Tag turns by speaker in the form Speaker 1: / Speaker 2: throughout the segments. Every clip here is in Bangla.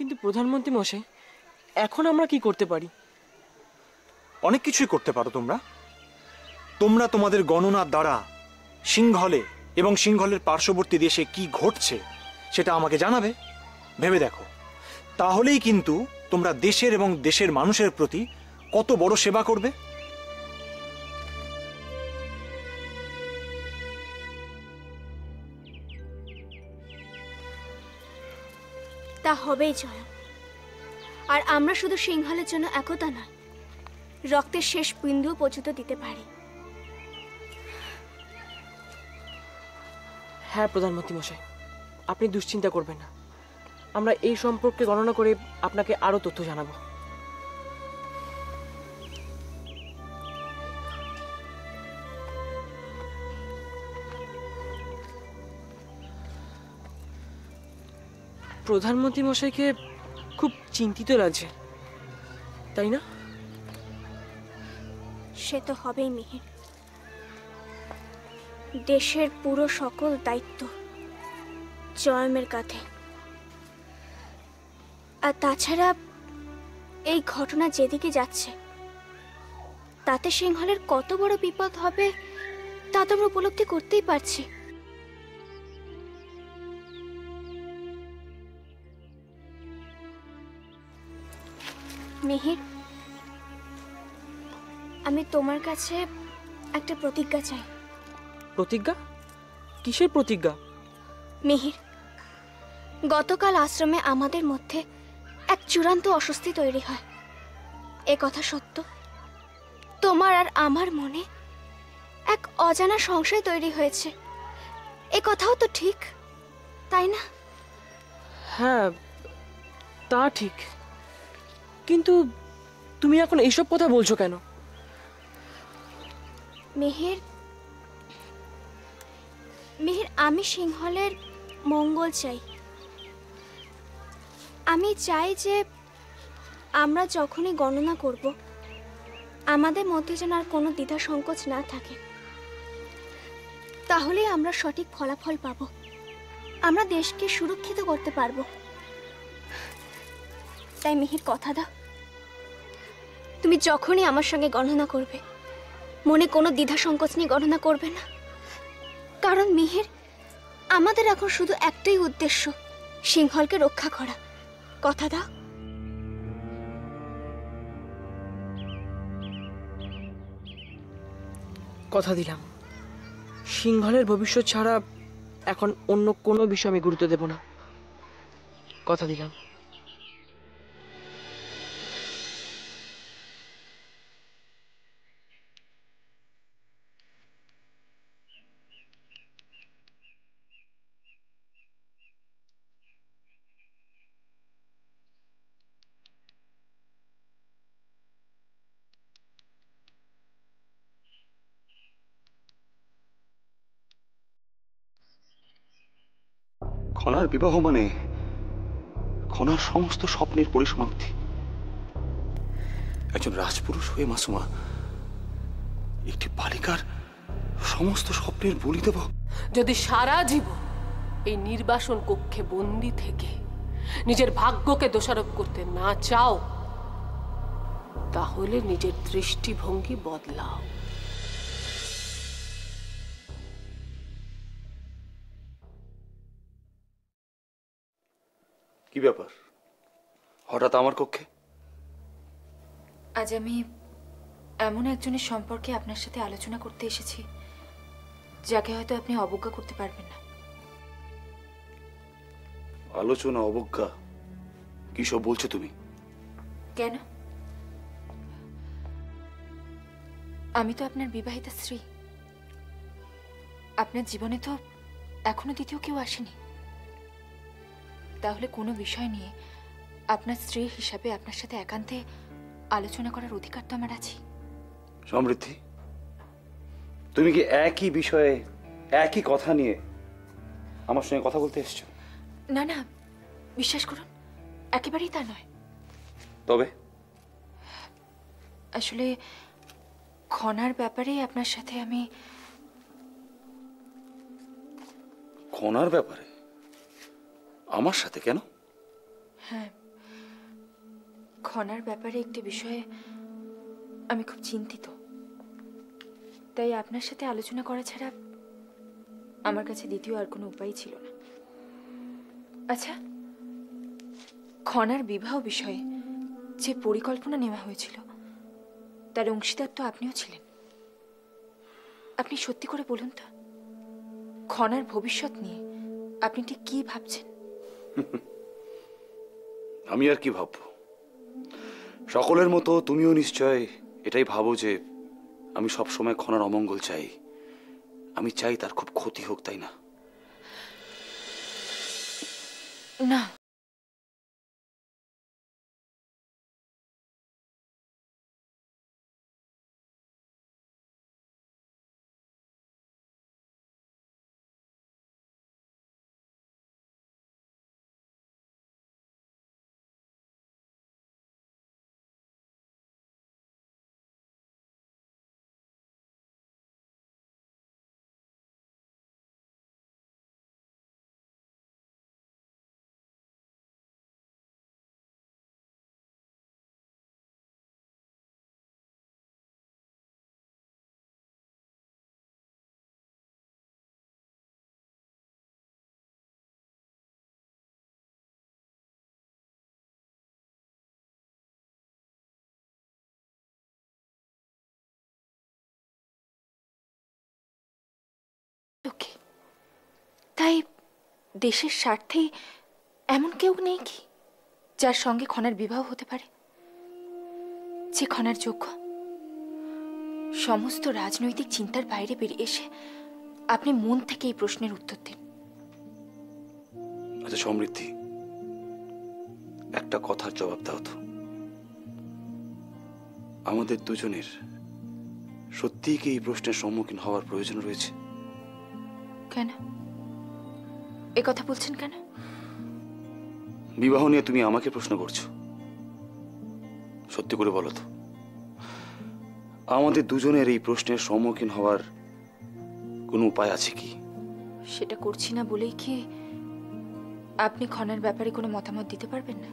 Speaker 1: কিন্তু প্রধানমন্ত্রী মশাই, এখন আমরা কি করতে পারি?
Speaker 2: অনেক কিছুই করতে পারো তোমরা। তোমরা তোমাদের গণনার দ্বারা সিংহলে এবং সিংহলের পার্শ্ববর্তী দেশে কি ঘটছে সেটা আমাকে জানাবে। ভেবে দেখো, তাহলেই কিন্তু তোমরা দেশের এবং দেশের মানুষের প্রতি কত বড় সেবা করবে।
Speaker 3: তা হবেই জয়া। আর আমরা শুধু সিংহলের জন্য একতা নয়, রক্তের শেষ বিন্দুও পর্যন্ত দিতে পারি।
Speaker 1: হ্যাঁ প্রধানমন্ত্রী মশাই, আপনি দুশ্চিন্তা করবেন না। আমরা এই সম্পর্কে গণনা করে আপনাকে আরো তথ্য জানাবো। প্রধানমন্ত্রী মশাইকে খুব চিন্তিত লাগছে, তাই না?
Speaker 3: সে তো হবেই মিহির। দেশের পুরো সকল দায়িত্ব জয়মের কাঁধে। আর তাছাড়া এই ঘটনা যেদিকে যাচ্ছে তাতে সিংহলের কত বড় বিপদ হবে তা তো আমরা উপলব্ধি করতেই পারছি। মিহির, আমি তোমার কাছে একটা প্রতিজ্ঞা চাই।
Speaker 1: প্রতিজ্ঞা? কিসের প্রতিজ্ঞা?
Speaker 3: মিহির, গতকাল আশ্রমে আমাদের মধ্যে এক চূড়ান্ত অস্বস্তি তৈরি হয়। এ কথা সত্য? তোমার আর আমার মনে এক অজানা সংশয় তৈরি হয়েছে। এ কথাও তো ঠিক, তাই না?
Speaker 1: হ্যাঁ, তা ঠিক। কিন্তু তুমি এখন এইসব কথা বলছো কেন?
Speaker 3: মিহির, আমি সিংহলের মঙ্গল চাই। আমি চাই যে আমরা যখনই গণনা করব আমাদের মধ্যে যেন আর কোনো দ্বিধা সংকোচ না থাকে। তাহলেই আমরা সঠিক ফলাফল পাব, আমরা দেশকে সুরক্ষিত করতে পারব। তাই মিহির, কথা দাও, তুমি যখনই আমার সঙ্গে গণনা করবে মনে কোনো দ্বিধা সংকোচ নিয়ে গণনা করবে না। কারণ মিহির, আমাদের এখন শুধু একটাই উদ্দেশ্য, সিংহলকে রক্ষা করা। কথা দাও?
Speaker 1: কথা দিলাম, সিংহলের ভবিষ্যৎ ছাড়া এখন অন্য কোনো বিষয় আমি গুরুত্ব দেব না। কথা দিলাম।
Speaker 4: খনার বিবাহ মানে খনার সমস্ত স্বপ্নের পরিসমাপ্তি। একজন রাজপুরুষ হয়ে মাসুমা একটি বালিকার সমস্ত স্বপ্নের বলি দেব?
Speaker 5: যদি সারা জীবন এই নির্বাসন কক্ষে বন্দি থেকে নিজের ভাগ্যকে দোষারোপ করতে না চাও, তাহলে নিজের দৃষ্টিভঙ্গি বদলাও।
Speaker 4: কি ব্যাপার হঠাৎ আমার কক্ষে?
Speaker 6: আজ আমি এমন একজনের সম্পর্কে আপনার সাথে আলোচনা করতে এসেছি যাকে হয়তো আপনি অবজ্ঞা করতে পারবেন না।
Speaker 4: আলোচনা, অবজ্ঞা? কি সব বলছো তুমি?
Speaker 6: কেন? আমি তো আপনার বিবাহিতা স্ত্রী। আপনার জীবনে তো এখনো দ্বিতীয় কেউ আসেনি। তাহলে কোনো বিষয় নিয়ে আপনার স্ত্রী হিসাবে আপনার সাথে একান্তে আলোচনা করার অধিকার তো আমার আছে।
Speaker 4: সমৃদ্ধি, তুমি কি একই বিষয়ে একই কথা নিয়ে আমার সঙ্গে কথা বলতে এসছো?
Speaker 6: না না, বিশ্বাস করুন, একেবারেই তা নয়।
Speaker 4: তবে
Speaker 6: আসলে খনার ব্যাপারে আপনার সাথে আমি।
Speaker 4: খনার ব্যাপারে আমার সাথে? কেন?
Speaker 6: হ্যাঁ, খনার ব্যাপারে একটি বিষয়ে আমি খুব চিন্তিত, তাই আপনার সাথে আলোচনা করা ছাড়া আমার কাছে দ্বিতীয় আর কোনো উপায় ছিল না। আচ্ছা, খনার বিবাহ বিষয়ে যে পরিকল্পনা নেওয়া হয়েছিল তার অংশীদার তো আপনিও ছিলেন। আপনি সত্যি করে বলুন তো, খনার ভবিষ্যৎ নিয়ে আপনি ঠিক কি ভাবছেন?
Speaker 4: আমি আর কি ভাববো? সকলের মতো তুমিও নিশ্চয় এটাই ভাবো যে আমি সবসময় খনার অমঙ্গল চাই। আমি চাই তার খুব ক্ষতি হোক, তাই না?
Speaker 6: না, ওকে, তাই দেশের স্বার্থে এমন কেউ নেই কি যার সঙ্গে খনার বিবাহ হতে পারে, যে খনার যোগ্য? সমস্ত রাজনৈতিক চিন্তার বাইরে বেরিয়ে এসে আপনি মন থেকে এই প্রশ্নের উত্তর দিন।
Speaker 4: আচ্ছা সমৃদ্ধি, একটা কথার জবাব দাও তো, আমাদের দুজনের সত্যিই কি এই প্রশ্নের সম্মুখীন হওয়ার প্রয়োজন রয়েছে?
Speaker 6: কেন এ কথা বলছেন? কেন?
Speaker 4: বিবাহ নিয়ে তুমি আমাকে প্রশ্ন করছো? সত্যি করে বলো তো, আমাদের দুজনের এই প্রশ্নের সম্মুখীন হওয়ার কোনো উপায় আছে কি?
Speaker 6: সেটা করছি না বলেই কি আপনি খনার ব্যাপারে কোনো মতামত দিতে পারবেন না?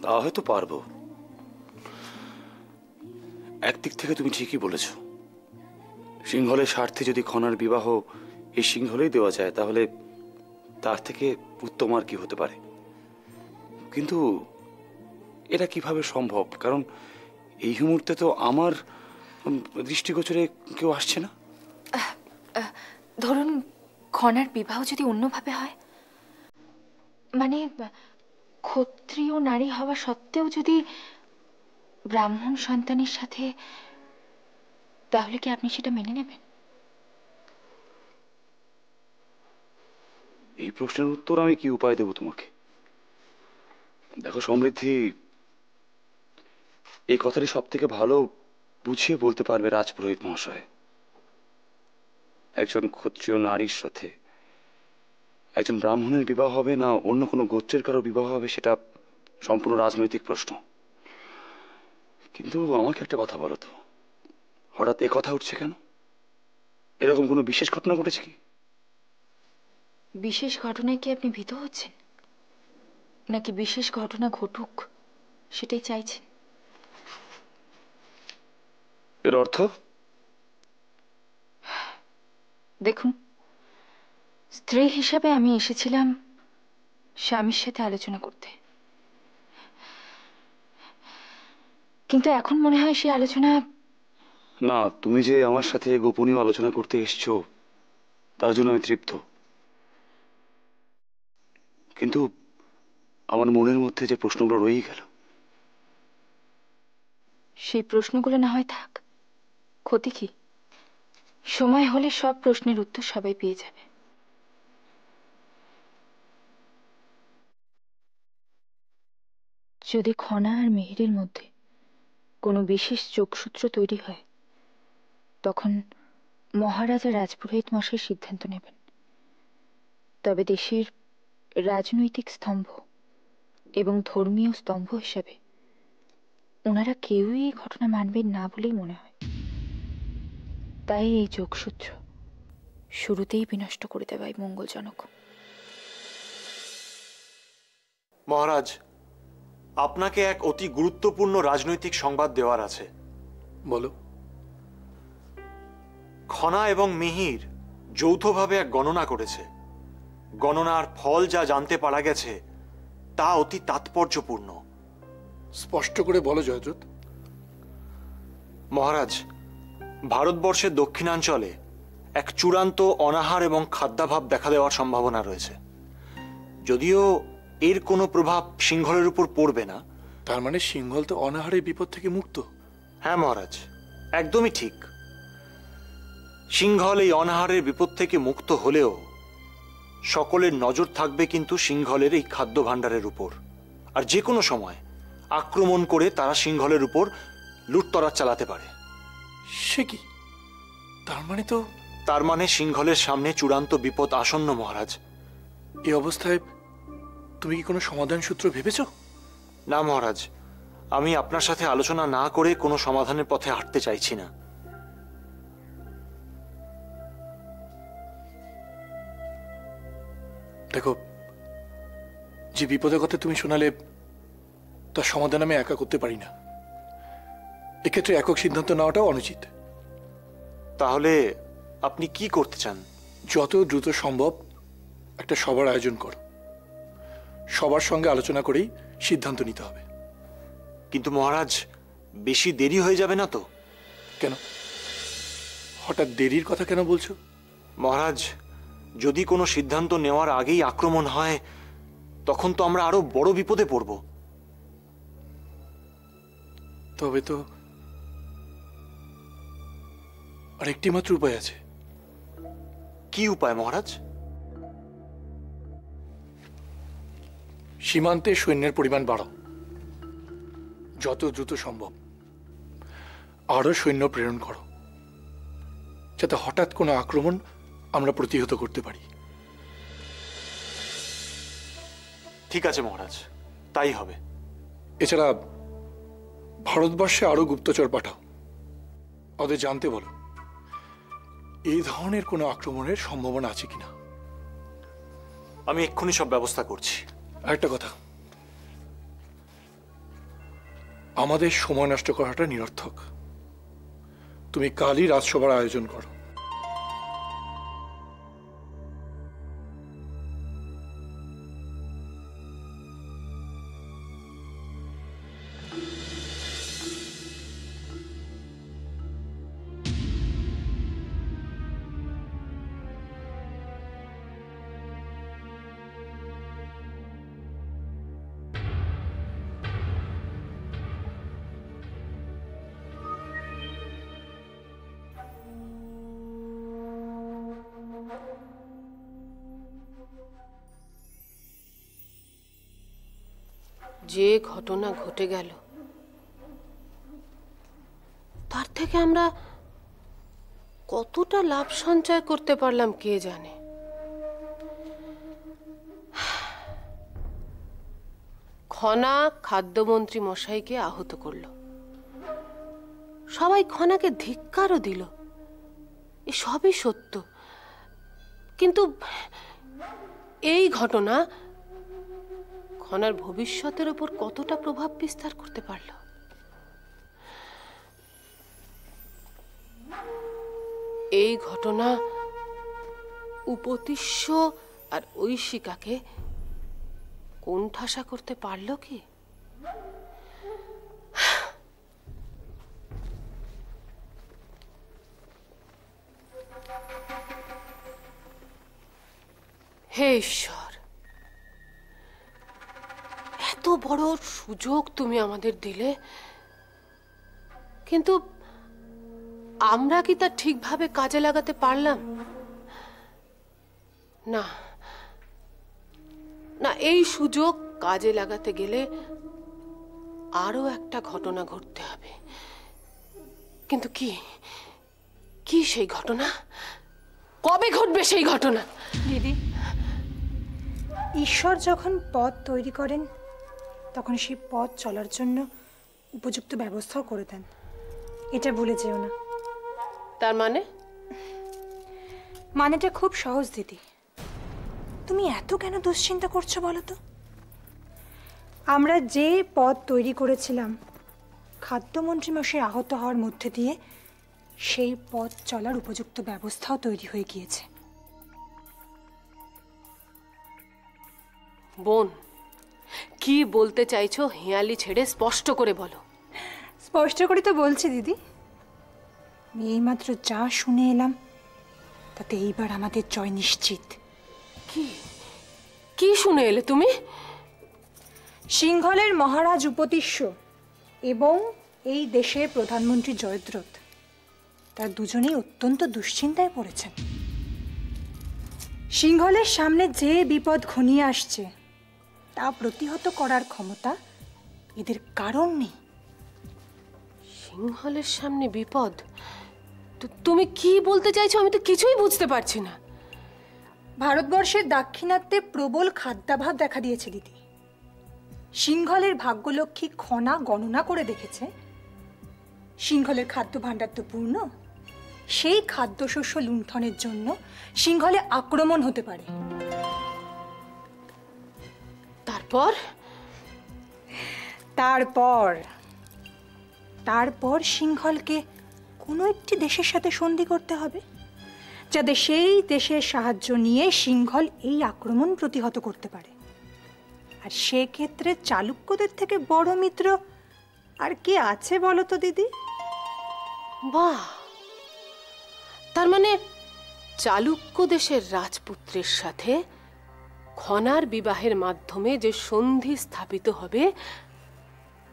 Speaker 4: তা হয়তো পারবো। একদিক থেকে তুমি ঠিকই বলেছ, সিংহলের স্বার্থে যদি খনার বিবাহ এই সিংহলেই দেওয়া যায় তাহলে তার থেকে উত্তম আর কি হতে পারে। কিন্তু এটা কিভাবে সম্ভব? কারণ এই মুহূর্তে তো আমার দৃষ্টিগোচরে কেউ আসছে না।
Speaker 6: ধরুন খনার বিবাহ যদি অন্যভাবে হয়, মানে ক্ষত্রিয় নারী হওয়া সত্ত্বেও যদি ব্রাহ্মণ সন্তানের সাথে, তাহলে কি আপনি সেটা মেনে নেবেন?
Speaker 4: এই প্রশ্নের উত্তর আমি কি উপায় দেব তোমাকে? দেখো সমৃদ্ধি, এই কথাটি সব থেকে ভালো বুঝিয়ে বলতে পারবে রাজপুরোহিত মহাশয়। একজন ক্ষত্রিয় নারীর সাথে একজন ব্রাহ্মণের বিবাহ হবে না অন্য কোনো গোত্রের কারো বিবাহ হবে, সেটা সম্পূর্ণ রাজনৈতিক প্রশ্ন। কিন্তু আমাকে একটা কথা বলো তো, হঠাৎ এ কথা উঠছে কেন? এরকম কোনো বিশেষ ঘটনা ঘটেছে কি?
Speaker 6: বিশেষ ঘটনায় কি আপনি ভীত হচ্ছেন, নাকি বিশেষ ঘটনা ঘটুক সেটাই চাইছেন?
Speaker 4: এর অর্থ?
Speaker 6: দেখুন, স্ত্রী হিসাবে আমি এসেছিলাম স্বামীর সাথে আলোচনা করতে, কিন্তু এখন মনে হয় সেই আলোচনা...
Speaker 4: না, তুমি যে আমার সাথে গোপনীয় আলোচনা করতে এসছো তার জন্য আমি তৃপ্ত, কিন্তু আমার মনের মধ্যে যে প্রশ্নগুলো রয়েই গেল।
Speaker 6: সেই প্রশ্নগুলো না হয় থাক, ক্ষতি কি? সময় হলে সব প্রশ্নের উত্তর সবাই পেয়ে যাবে। যদি খনা আর মিহিরের মধ্যে কোনো বিশেষ যোগসূত্র তৈরি হয়, তখন মহারাজা রাজপুরোহিত মশাই সিদ্ধান্ত নেবেন। তবে দেশের রাজনৈতিক স্তম্ভ এবং ধর্মীয় স্তম্ভ হিসেবে ওনারা কেউই এই ঘটনা মানবেন না বলেই মনে হয়। তাই এই যোগসূত্র শুরুতেই বিনষ্ট করে দেওয়াই মঙ্গলজনক।
Speaker 2: মহারাজ, আপনাকে এক অতি গুরুত্বপূর্ণ রাজনৈতিক সংবাদ দেওয়ার আছে।
Speaker 7: বলো।
Speaker 2: খনা এবং মিহির যৌথভাবে এক গণনা করেছে। গণনার ফল যা জানতে পারা গেছে তা অতি তাৎপর্যপূর্ণ।
Speaker 7: স্পষ্ট করে বলো জয়দ্রথ।
Speaker 2: মহারাজ, ভারতবর্ষের দক্ষিণাঞ্চলে এক চূড়ান্ত অনাহার এবং খাদ্যাভাব দেখা দেওয়ার সম্ভাবনা রয়েছে। যদিও এর কোনো প্রভাব সিংহলের উপর পড়বে না।
Speaker 7: তার মানে সিংহল তো অনাহারের বিপদ থেকে মুক্ত?
Speaker 2: হ্যাঁ মহারাজ, একদমই ঠিক। সিংহল এই অনাহারের বিপদ থেকে মুক্ত হলেও সকলের নজর থাকবে কিন্তু সিংহলের এই খাদ্য ভাণ্ডারের উপর। আর যে কোনো সময় আক্রমণ করে তারা সিংহলের উপর লুটতরাজ চালাতে পারে।
Speaker 7: সে কি?
Speaker 2: তার মানে সিংহলের সামনে চূড়ান্ত বিপদ আসন্ন মহারাজ।
Speaker 7: এই অবস্থায় তুমি কি কোনো সমাধান সূত্র ভেবেছ?
Speaker 2: না মহারাজ, আমি আপনার সাথে আলোচনা না করে কোনো সমাধানের পথে হাঁটতে চাইছি না।
Speaker 7: দেখো, যে বিপদের কথা তুমি শোনালে তার সমাধান আমি একা করতে পারি না। এক্ষেত্রে একক সিদ্ধান্ত নেওয়াটাও অনুচিত।
Speaker 2: তাহলে আপনি কি করতে চান?
Speaker 7: যত দ্রুত সম্ভব একটা সভার আয়োজন করো। সবার সঙ্গে আলোচনা করেই সিদ্ধান্ত নিতে হবে।
Speaker 2: কিন্তু মহারাজ, বেশি দেরি হয়ে যাবে না তো?
Speaker 7: কেন? হঠাৎ দেরির কথা কেন বলছো?
Speaker 2: মহারাজ, যদি কোনো সিদ্ধান্ত নেওয়ার আগেই আক্রমণ হয় তখন তো আমরা আরো বড় বিপদে পড়ব।
Speaker 7: তবে তো আর একটি মাত্র উপায় আছে।
Speaker 2: কি উপায় মহারাজ?
Speaker 7: সীমান্তে সৈন্যের পরিমাণ বাড়াও, যত দ্রুত সম্ভব। আরো সৈন্য প্রেরণ করো, যাতে হঠাৎ কোনো আক্রমণ আমরা প্রতিহত করতে পারি।
Speaker 2: ঠিক আছে মহারাজ, তাই হবে।
Speaker 7: এছাড়া ভারতবর্ষে আরো গুপ্তচর পাঠাও, ওদের জানতে বলো এই ধরনের কোনো আক্রমণের সম্ভাবনা আছে কিনা।
Speaker 2: আমি এক্ষুনি সব ব্যবস্থা করছি।
Speaker 7: আরেকটা কথা, আমাদের সময় নষ্ট করাটা নিরর্থক। তুমি কালই রাজসভার আয়োজন করো।
Speaker 5: যে ঘটনা ঘটে গেল তার থেকে আমরা কতটা লাভ সঞ্চয় করতে পারলাম কে জানে। খনা খাদ্যমন্ত্রী মশাইকে আহত করলো, সবাই খনাকে ধিক্কারও দিল, এ সবই সত্য। কিন্তু এই ঘটনা খনার ভবিষ্যতের উপর কতটা প্রভাব বিস্তার করতে পারল? এই ঘটনা উপতিষ্য আর ঐশিকাকে কোণঠাসা করতে পারল কি? হে ঈশ্বর, এত বড় সুযোগ তুমি আমাদের দিলে, কিন্তু আমরা কি তা ঠিকভাবে কাজে লাগাতে পারলাম না? না, এই সুযোগ কাজে লাগাতে গেলে আরো একটা ঘটনা ঘটতে হবে। কিন্তু কি কি সেই ঘটনা? কবে ঘটবে সেই ঘটনা?
Speaker 8: দিদি, ঈশ্বর যখন পথ তৈরি করেন তখন সেই পথ চলার জন্য উপযুক্ত ব্যবস্থাও করে দেন, এটা ভুলে যেও না।
Speaker 5: তার
Speaker 8: মানেটা খুব সহজ দিদি। তুমি এত কেন দুশ্চিন্তা করছো বলো তো? আমরা যে পথ তৈরি করেছিলাম খাদ্যমন্ত্রী মশাই আহত হওয়ার মধ্যে দিয়ে সেই পথ চলার উপযুক্ত ব্যবস্থাও তৈরি হয়ে গিয়েছে।
Speaker 5: বোন, কি বলতে চাইছো হেয়ালি ছেড়ে স্পষ্ট করে বলো।
Speaker 8: স্পষ্ট করে তো বলছি দিদি, আমি এইমাত্র যা শুনে এলাম তাতে এইবার আমাদের জয় নিশ্চিত।
Speaker 5: কি কি শুনে এলে তুমি?
Speaker 8: সিংহলের মহারাজ উপতিষ্য এবং এই দেশের প্রধানমন্ত্রী জয়দ্রথ, তার দুজনেই অত্যন্ত দুশ্চিন্তায় পড়েছেন। সিংহলের সামনে যে বিপদ ঘনিয়ে আসছে তা প্রতিহত করার ক্ষমতা এদের কারণ নেই।
Speaker 5: সিংহলের সামনে বিপদ? তুমি কি বলতে চাইছো? আমি তো কিছুই বুঝতে পারছি না।
Speaker 8: ভারতবর্ষের দাক্ষিণাত্যে প্রবল খাদ্যাভাব দেখা দিয়েছে দিদি। সিংহলের ভাগ্যলক্ষ্মী খনা গণনা করে দেখেছে সিংহলের খাদ্য ভাণ্ডার তো পূর্ণ, সেই খাদ্যশস্য লুণ্ঠনের জন্য সিংহলে আক্রমণ হতে পারে।
Speaker 5: তারপর
Speaker 8: তারপর তারপর সিংহলকে কোনো একটি দেশের সাথে সন্ধি করতে হবে, যাতে সেই দেশের সাহায্য নিয়ে সিংহল এই আক্রমণ প্রতিহত করতে পারে। আর সেক্ষেত্রে চালুক্যদের থেকে বড় মিত্র আর কে আছে বলো তো দিদি?
Speaker 5: বাহ, তার মানে চালুক্য দেশের রাজপুত্রের সাথে খনার বিবাহের মাধ্যমে যে সন্ধি স্থাপিত হবে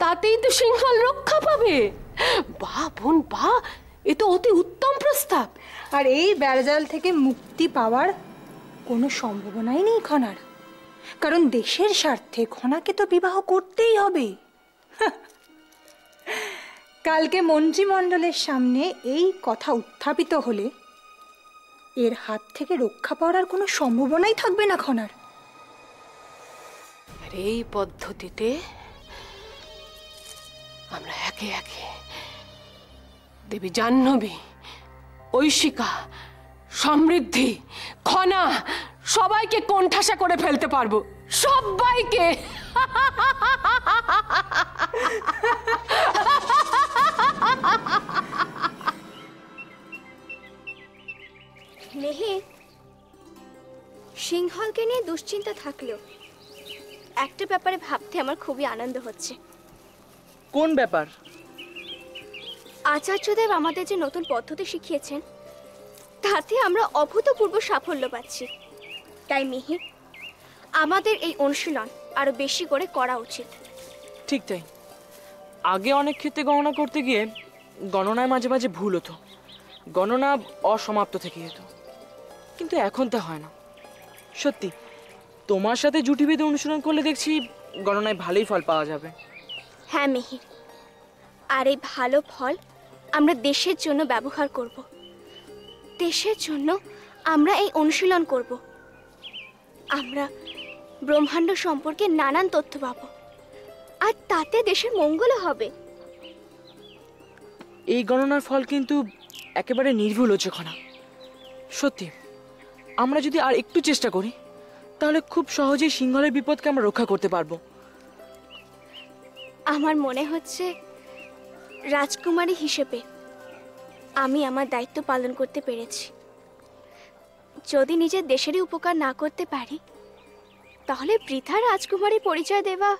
Speaker 5: তাতেই তো সিংহল রক্ষা পাবে। বাহ বোন বাহ, এ তো অতি উত্তম প্রস্তাব।
Speaker 8: আর এই বেড়াজাল থেকে মুক্তি পাওয়ার কোনো সম্ভাবনাই নেই খনার, কারণ দেশের স্বার্থে খনাকে তো বিবাহ করতেই হবে। কালকে মন্ত্রিমণ্ডলের সামনে এই কথা উত্থাপিত হলে এর হাত থেকে রক্ষা পাওয়ার আর কোনো সম্ভাবনাই থাকবে না খনার।
Speaker 5: আর এই পদ্ধতিতে আমরা একে একে দেবী জাহ্নবী, ঐশিকা, সমৃদ্ধি, খনা সবাইকে কোণঠাসা করে ফেলতে পারবো, সবাইকে।
Speaker 3: মেহের, সিংহলকে নিয়ে দুশ্চিন্তা থাকলেও একটা ব্যাপারে ভাবতে আমার খুবই আনন্দ হচ্ছে।
Speaker 1: কোন ব্যাপার?
Speaker 3: আচার্যদেব আমাদের যে নতুন পদ্ধতি শিখিয়েছেন তাতে আমরা অভূতপূর্ব সাফল্য পাচ্ছি। তাই মিহির, আমাদের এই অনুশীলন আরো বেশি করে করা উচিত।
Speaker 1: ঠিক তাই। আগে অনেক ক্ষেত্রে গণনা করতে গিয়ে গণনায় মাঝে মাঝে ভুল হতো, গণনা অসমাপ্ত থেকে যেত, কিন্তু এখন তা হয় না। সত্যি তোমার সাথে জুটি বেঁধে অনুশীলন করলে দেখছি গণনায় ভালোই ফল পাওয়া যাবে।
Speaker 3: হ্যাঁ মিহির, আর এই ভালো ফল আমরা দেশের জন্য ব্যবহার করব। দেশের জন্য আমরা এই অনুশীলন করব। আমরা ব্রহ্মাণ্ড সম্পর্কে নানান তথ্য পাব, আর তাতে দেশের মঙ্গলও হবে।
Speaker 1: এই গণনার ফল কিন্তু একেবারে নির্ভুল হচ্ছে খনা। সত্যি আমরা যদি আর একটু চেষ্টা করি তাহলে খুব সহজেই সিংহলের বিপদকে আমরা রক্ষা করতে পারবো।
Speaker 3: আমার মনে হচ্ছে রাজকুমারী হিসেবে আমি আমার দায়িত্ব পালন করতে পেরেছি। যদি নিজের দেশেরই উপকার না করতে পারি তাহলে বৃথা রাজকুমারী পরিচয় দেওয়া